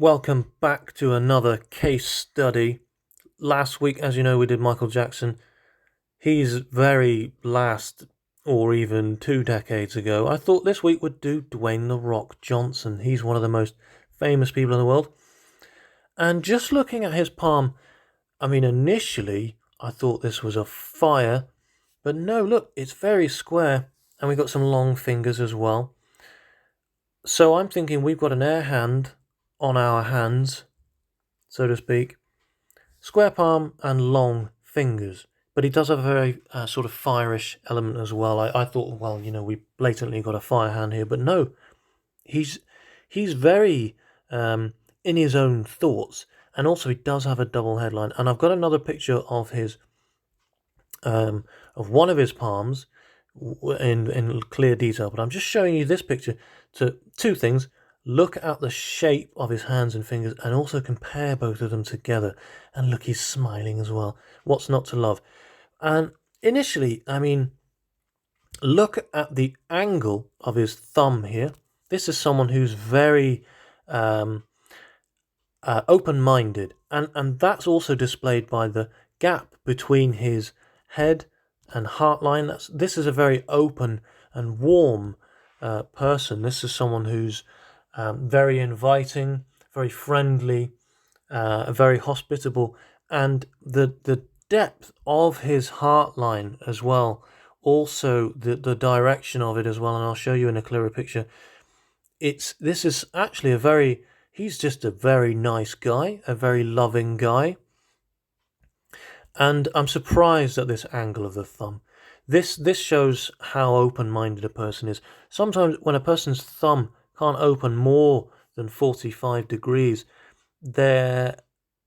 Welcome back to another case study. Last week, as you know, we did Michael Jackson. He's very last, or even 2 decades ago. I thought this week would do Dwayne "The Rock" Johnson. He's one of the most famous people in the world. And just looking at his palm, initially I thought this was a fire, but no, look, it's very square, and we've got some long fingers as well. So I'm thinking we've got an air hand on our hands, so to speak. Square palm and long fingers, but he does have a very sort of fire-ish element as well. I thought, well, we blatantly got a fire hand here, but no, he's very in his own thoughts, and also he does have a double headline. And I've got another picture of his of one of his palms in clear detail, but I'm just showing you this picture to two things. Look at the shape of his hands and fingers and also compare both of them together. And look, he's smiling as well. What's not to love? And initially, look at the angle of his thumb here. This is someone who's very open-minded. And that's also displayed by the gap between his head and heart line. This is a very open and warm person. This is someone who's very inviting, very friendly, very hospitable, and the depth of his heart line as well, also the direction of it as well, and I'll show you in a clearer picture. This is actually he's just a very nice guy, a very loving guy, and I'm surprised at this angle of the thumb. This shows how open-minded a person is. Sometimes when a person's thumb can't open more than 45 degrees, they're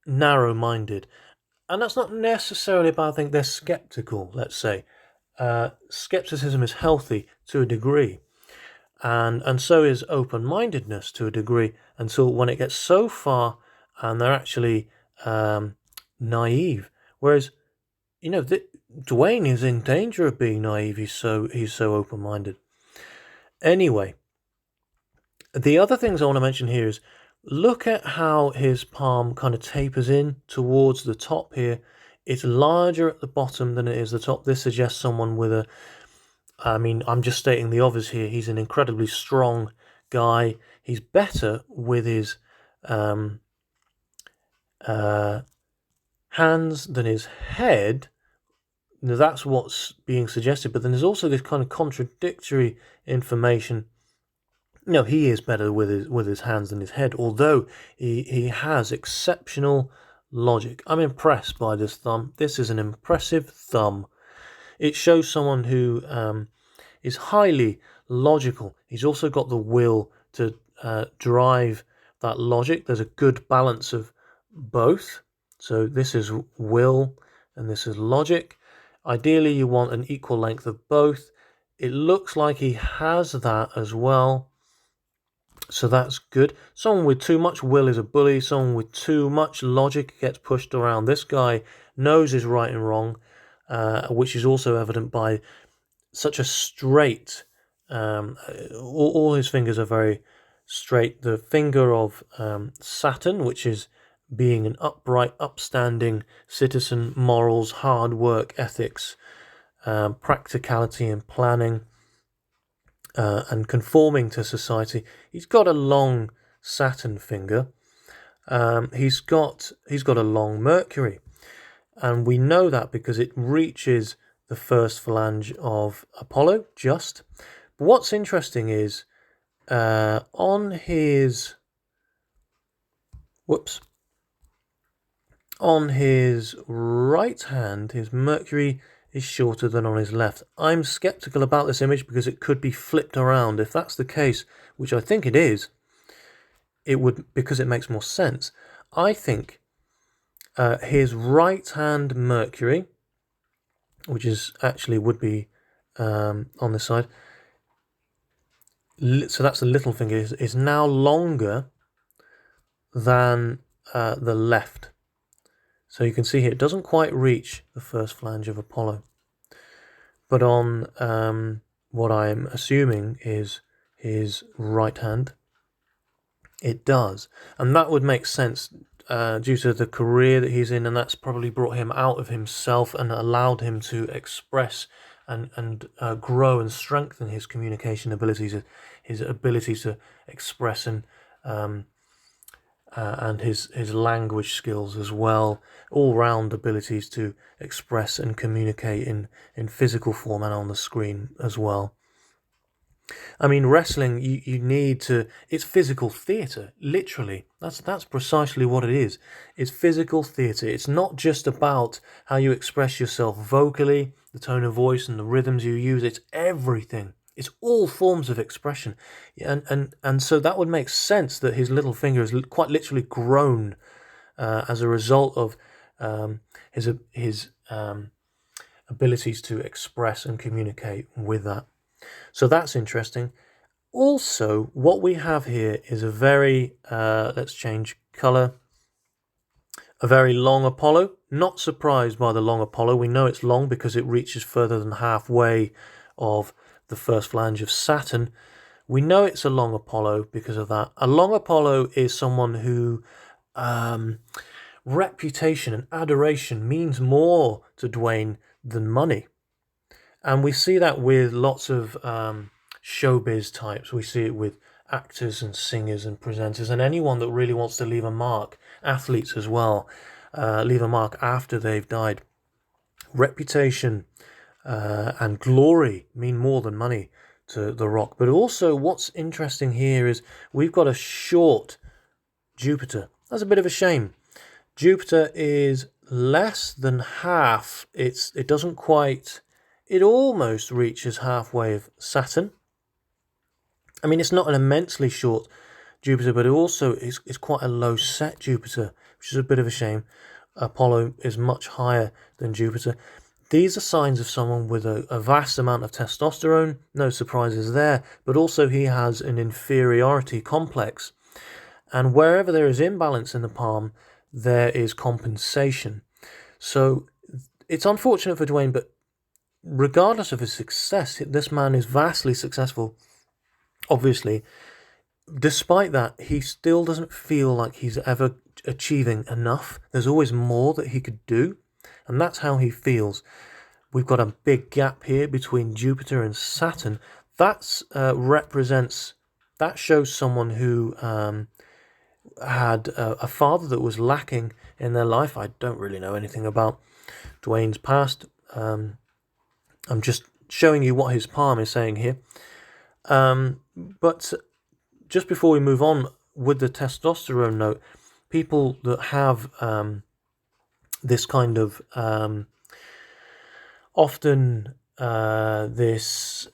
narrow-minded. And that's not necessarily a bad thing. They're skeptical, let's say. Skepticism is healthy to a degree. And so is open-mindedness to a degree, until when it gets so far and they're actually naive. Whereas, Dwayne is in danger of being naive. He's so open-minded. Anyway, the other things I want to mention here is look at how his palm kind of tapers in towards the top here. It's larger at the bottom than it is the top. This suggests someone with I'm just stating the obvious here. He's an incredibly strong guy. He's better with his hands than his head. Now, that's what's being suggested, but then there's also this kind of contradictory information. No, he is better with his hands than his head, although he has exceptional logic. I'm impressed by this thumb. This is an impressive thumb. It shows someone who is highly logical. He's also got the will to drive that logic. There's a good balance of both. So this is will and this is logic. Ideally, you want an equal length of both. It looks like he has that as well. So that's good. Someone with too much will is a bully. Someone with too much logic gets pushed around. This guy knows his right and wrong, which is also evident by such a straight, all his fingers are very straight. The finger of Saturn, which is being an upright, upstanding citizen, morals, hard work, ethics, practicality and planning, and conforming to society. He's got a long Saturn finger. He's got a long Mercury, and we know that because it reaches the first phalange of Apollo. But what's interesting is on his right hand, his Mercury is shorter than on his left. I'm skeptical about this image because it could be flipped around. If that's the case, which I think it is, it would, because it makes more sense. I think his right hand Mercury, which is actually would be on this side, so that's the little finger, is now longer than the left. So you can see here, it doesn't quite reach the first phalange of Apollo. But on what I'm assuming is his right hand, It does, and that would make sense due to the career that he's in, and that's probably brought him out of himself and allowed him to express and grow and strengthen his communication abilities, his ability to express and his language skills as well, all-round abilities to express and communicate in physical form and on the screen as well. I mean, wrestling, you need to, it's physical theatre, literally. That's precisely what it is. It's physical theatre. It's not just about how you express yourself vocally, the tone of voice and the rhythms you use. It's everything. It's all forms of expression. And so that would make sense that his little finger is quite literally grown as a result of his abilities to express and communicate with that. So that's interesting. Also, what we have here is a very, let's change colour, a very long Apollo. Not surprised by the long Apollo. We know it's long because it reaches further than halfway of the first flange of Saturn. We know it's a long Apollo because of that. A long Apollo is someone who reputation and adoration means more to Dwayne than money. And we see that with lots of showbiz types. We see it with actors and singers and presenters and anyone that really wants to leave a mark, athletes as well, leave a mark after they've died. Reputation and glory mean more than money to The Rock. But also what's interesting here is we've got a short Jupiter. That's a bit of a shame. Jupiter is less than half. It doesn't quite... It almost reaches halfway of Saturn. I mean, it's not an immensely short Jupiter, but it also is quite a low set Jupiter, which is a bit of a shame. Apollo is much higher than Jupiter. These are signs of someone with a vast amount of testosterone, no surprises there, but also he has an inferiority complex. And wherever there is imbalance in the palm, there is compensation. So it's unfortunate for Dwayne, but regardless of his success, this man is vastly successful, obviously. Despite that, he still doesn't feel like he's ever achieving enough. There's always more that he could do, and that's how he feels. We've got a big gap here between Jupiter and Saturn. That shows someone who had a father that was lacking in their life. I don't really know anything about Dwayne's past. I'm just showing you what his palm is saying here. But just before we move on with the testosterone note, people that have this kind of often this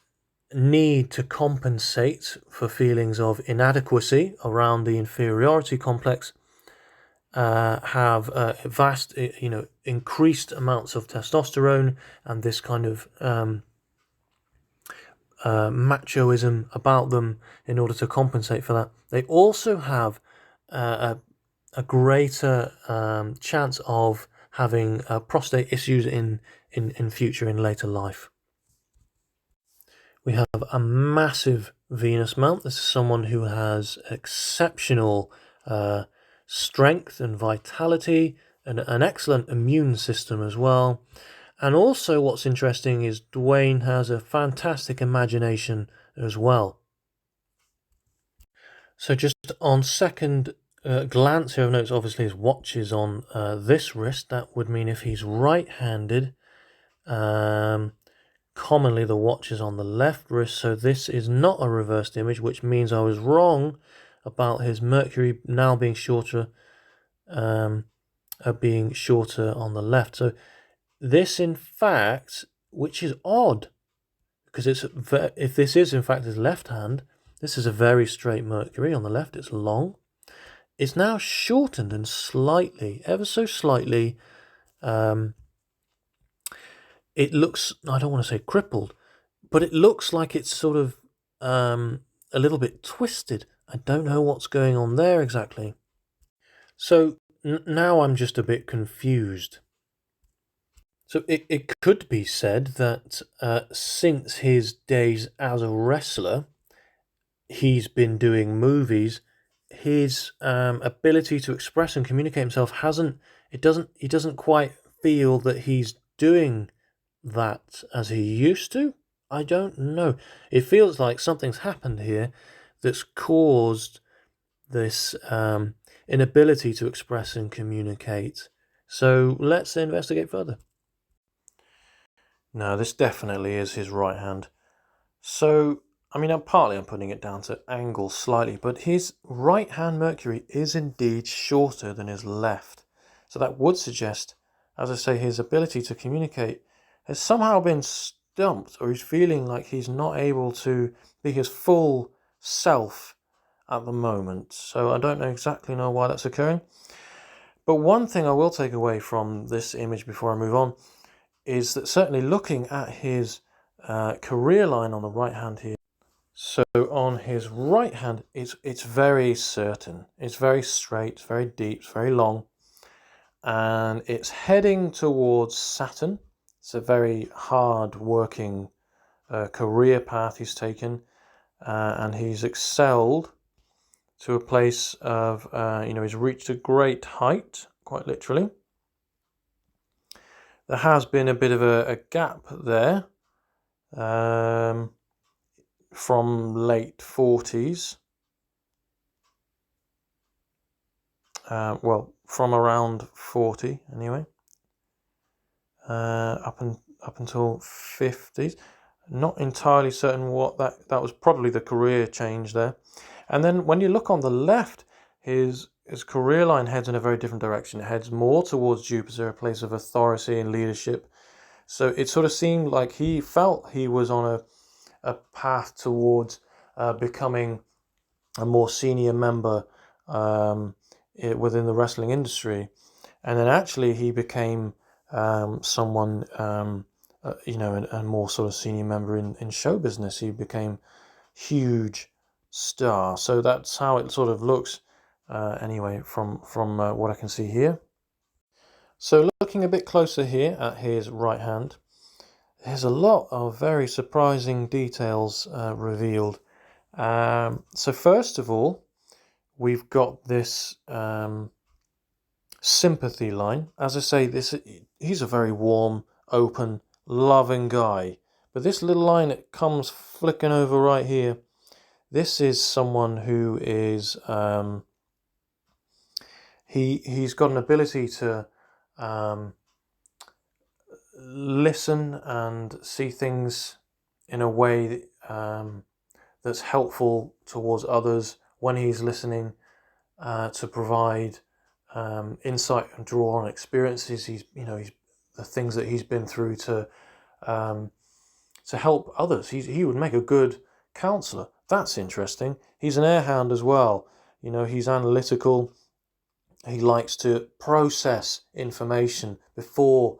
need to compensate for feelings of inadequacy around the inferiority complex have vast, increased amounts of testosterone and this kind of machoism about them in order to compensate for that. They also have a greater chance of having prostate issues in future, in later life. We have a massive Venus mount. This is someone who has exceptional strength and vitality and an excellent immune system as well. And also what's interesting is Dwayne has a fantastic imagination as well. So just on second glance here, I've noticed obviously his watch is on this wrist. That would mean if he's right-handed, commonly the watch is on the left wrist. So this is not a reversed image, which means I was wrong about his mercury now being shorter, on the left. So this, in fact, which is odd, because if this is in fact his left hand, this is a very straight mercury. On the left, it's long. It's now shortened and slightly, ever so slightly. It looks, I don't want to say crippled, but it looks like it's sort of a little bit twisted. I don't know what's going on there exactly. So now I'm just a bit confused. So it could be said that since his days as a wrestler, he's been doing movies his ability to express and communicate himself he doesn't quite feel that he's doing that as he used to. I don't know. It feels like something's happened here that's caused this inability to express and communicate. So let's investigate further. No, this definitely is his right hand. So, I mean, I'm putting it down to angle slightly, but his right hand mercury is indeed shorter than his left. So that would suggest, as I say, his ability to communicate has somehow been stumped, or he's feeling like he's not able to be his full self at the moment. So I don't exactly know why that's occurring. But one thing I will take away from this image before I move on is that certainly looking at his career line on the right hand here. So on his right hand, it's very certain. It's very straight, it's very deep, it's very long. And it's heading towards Saturn. It's a very hard working career path he's taken. And he's excelled to a place of, he's reached a great height, quite literally. There has been a bit of a gap there from late 40s. From around 40 anyway, up until 50s. Not entirely certain what that was. Probably the career change there. And then when you look on the left, his career line heads in a very different direction. It heads more towards Jupiter, a place of authority and leadership. So it sort of seemed like he felt he was on a path towards becoming a more senior member within the wrestling industry. And then actually he became someone, a more sort of senior member in show business. He became huge star. So that's how it sort of looks anyway from what I can see here. So looking a bit closer here at his right hand, there's a lot of very surprising details revealed. So first of all, we've got this sympathy line. As I say, he's a very warm, open, loving guy. But this little line that comes flicking over right here, this is someone who is he's got an ability to listen and see things in a way that's helpful towards others when he's listening, to provide insight and draw on experiences. He's the things that he's been through to help others. He would make a good counselor. That's interesting. He's an air hound as well. He's analytical. He likes to process information before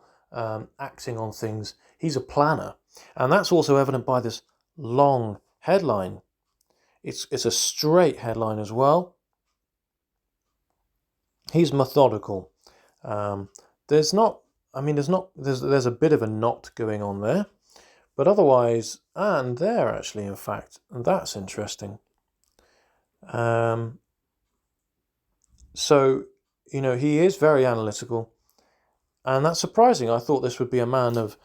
acting on things. He's a planner, and that's also evident by this long headline. It's a straight headline as well. He's methodical. There's a bit of a knot going on there, but otherwise, and there actually, in fact, and that's interesting. So, he is very analytical, and that's surprising. I thought this would be a man of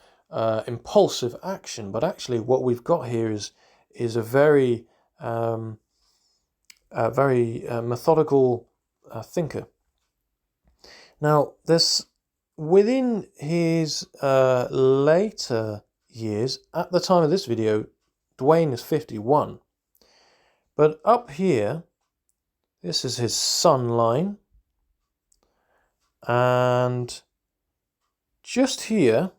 impulsive action, but actually what we've got here is a very methodical thinker. Now, within his later years, at the time of this video, Dwayne is 51. But up here, this is his sun line. And just here,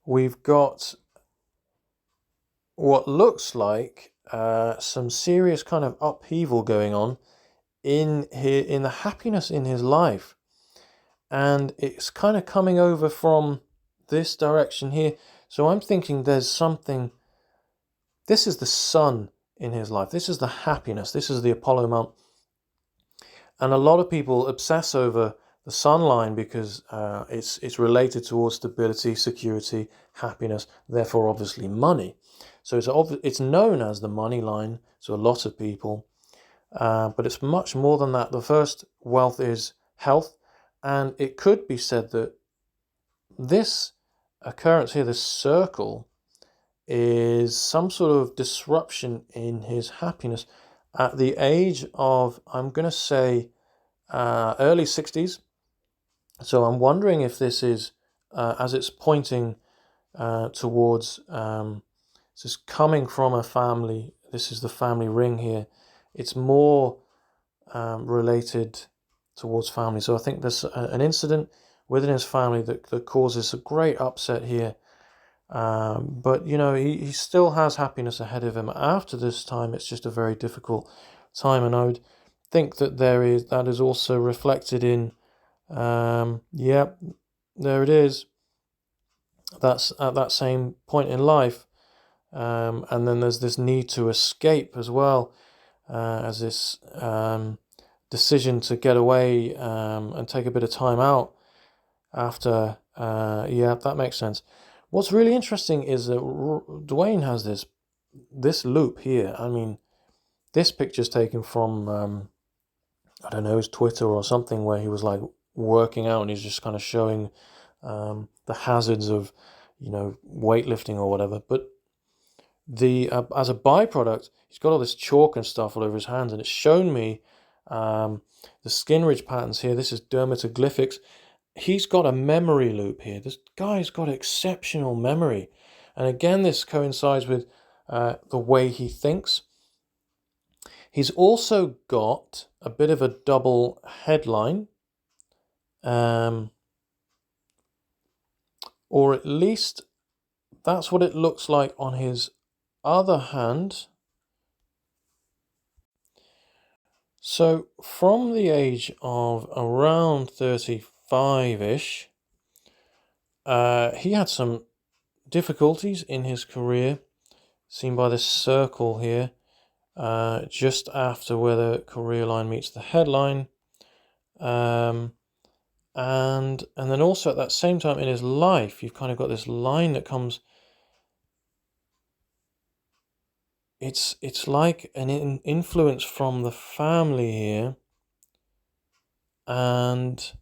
we've got what looks like some serious kind of upheaval going on in the happiness in his life, and it's kind of coming over from this direction here. So I'm thinking there's something. This is the sun in his life. This is the happiness. This is the Apollo Mount, and a lot of people obsess over the sun line because it's related towards stability, security, happiness. Therefore, obviously, money. So it's known as the money line to a lot of people. but it's much more than that. The first wealth is health, and it could be said that this occurrence here, this circle, is some sort of disruption in his happiness at the age of, I'm going to say, early 60s. So I'm wondering if this is, as it's pointing towards, this is coming from a family, this is the family ring here, it's more related towards family. So I think there's an incident within his family that causes a great upset here. But you know, he still has happiness ahead of him. After this time, it's just a very difficult time, and I would think that that is also reflected in, yeah, there it is. That's at that same point in life, and then there's this need to escape as well, as this decision to get away and take a bit of time out after. Yeah, that makes sense. What's really interesting is that Dwayne has this loop here. I mean, this picture's taken from I don't know, his Twitter or something, where he was like working out and he's just kind of showing the hazards of, you know, weightlifting or whatever. But the as a byproduct, he's got all this chalk and stuff all over his hands, and it's shown me the skin ridge patterns here. This is dermatoglyphics. He's got a memory loop here. This guy's got exceptional memory. And again, this coincides with the way he thinks. He's also got a bit of a double headline, or at least that's what it looks like on his other hand. So from the age of around 35-ish, he had some difficulties in his career, seen by this circle here, just after where the career line meets the headline. And then also at that same time in his life, you've kind of got this line that comes. It's like an influence from the family here, and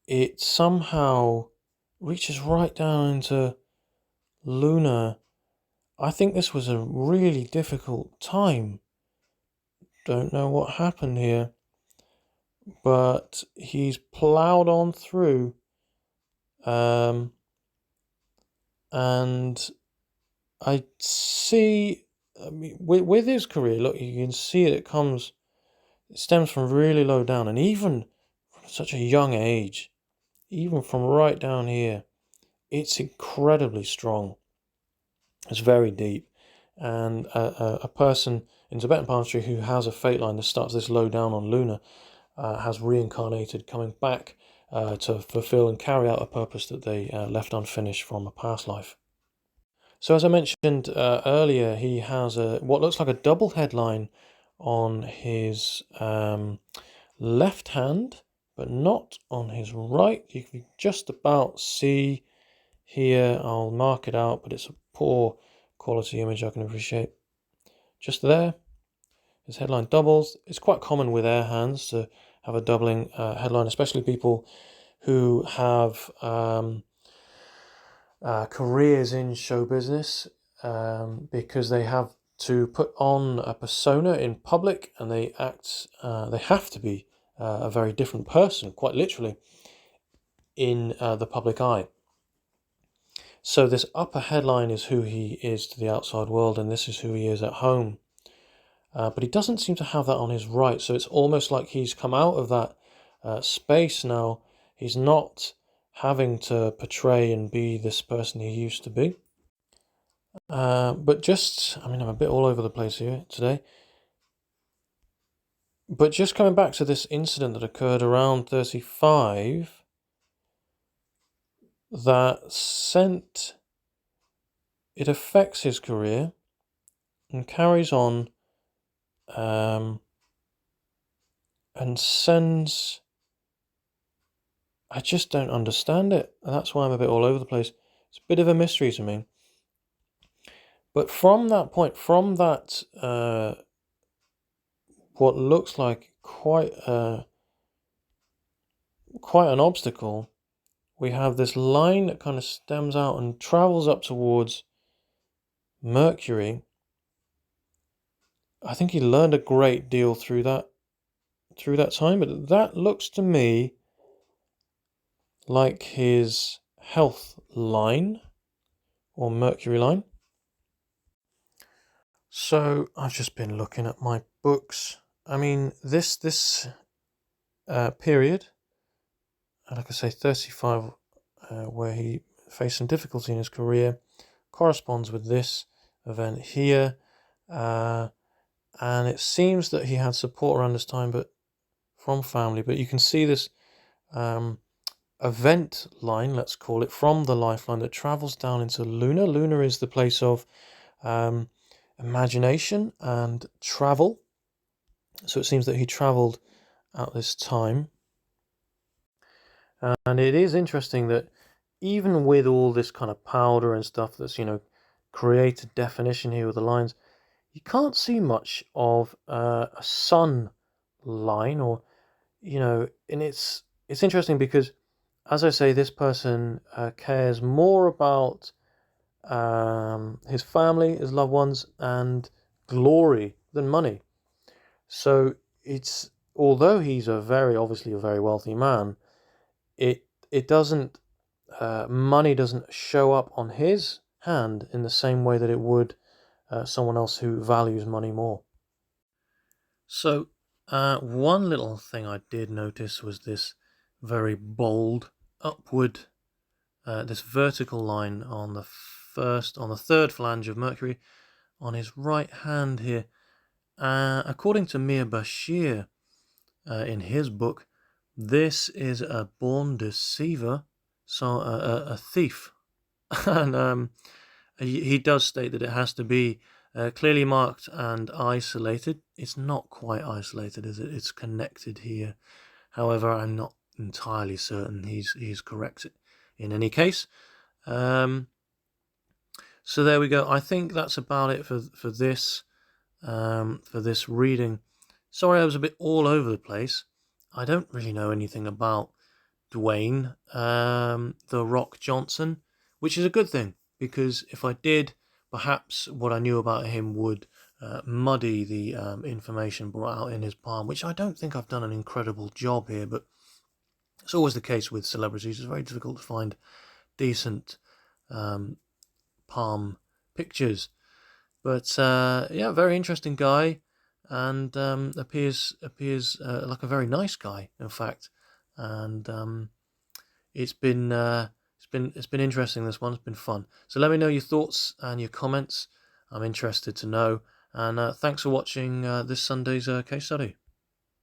it somehow reaches right down into Luna. I think this was a really difficult time. Don't know what happened here, but he's ploughed on through, and I see, I mean, with his career, look, you can see it stems from really low down, and even from such a young age, even from right down here, it's incredibly strong. It's very deep, and a person in Tibetan palmistry who has a fate line that starts this low down on Luna has reincarnated, coming back to fulfill and carry out a purpose that they left unfinished from a past life. So as I mentioned earlier, he has what looks like a double headline on his left hand, but not on his right. You can just about see here. I'll mark it out, but it's a poor quality image, I can appreciate. Just there, his headline doubles. It's quite common with air hands to have a doubling headline, especially people who have careers in show business, because they have to put on a persona in public, and they have to be a very different person, quite literally, in the public eye. So this upper headline is who he is to the outside world, and this is who he is at home. But he doesn't seem to have that on his right, so it's almost like he's come out of that space now. He's not having to portray and be this person he used to be. But just, I mean, I'm a bit all over the place here today. But just coming back to this incident that occurred around 35, it affects his career and carries on, and sends, I just don't understand it. And that's why I'm a bit all over the place. It's a bit of a mystery to me. But from that point, from that what looks like quite an obstacle, we have this line that kind of stems out and travels up towards Mercury. I think he learned a great deal through that time, but that looks to me like his health line or Mercury line. So I've just been looking at my books. I mean, this period, like I say, 35, where he faced some difficulty in his career, corresponds with this event here. And it seems that he had support around this time, but from family. But you can see this event line, let's call it, from the lifeline that travels down into Luna. Luna is the place of imagination and travel. So it seems that he travelled at this time. And it is interesting that even with all this kind of powder and stuff that's, created definition here with the lines, you can't see much of a sun line, or, and it's interesting because, as I say, this person cares more about his family, his loved ones, and glory than money. So it's, although he's obviously a very wealthy man, it doesn't, money doesn't show up on his hand in the same way that it would someone else who values money more. So one little thing I did notice was this very bold upward, this vertical line on the third phalange of Mercury on his right hand here. According to Mir Bashir, in his book, this is a born deceiver, so a thief. And he does state that it has to be clearly marked and isolated. It's not quite isolated, is it? It's connected here. However, I'm not entirely certain he's correct in any case. So there we go. I think that's about it for this reading. Sorry, I was a bit all over the place. I don't really know anything about Dwayne The Rock Johnson, which is a good thing, because if I did, perhaps what I knew about him would muddy the information brought out in his palm, which I don't think I've done an incredible job here, but it's always the case with celebrities. It's very difficult to find decent palm pictures. But yeah, very interesting guy, and appears like a very nice guy, in fact. And it's been interesting. This one, it's been fun. So let me know your thoughts and your comments. I'm interested to know. And thanks for watching this Sunday's case study.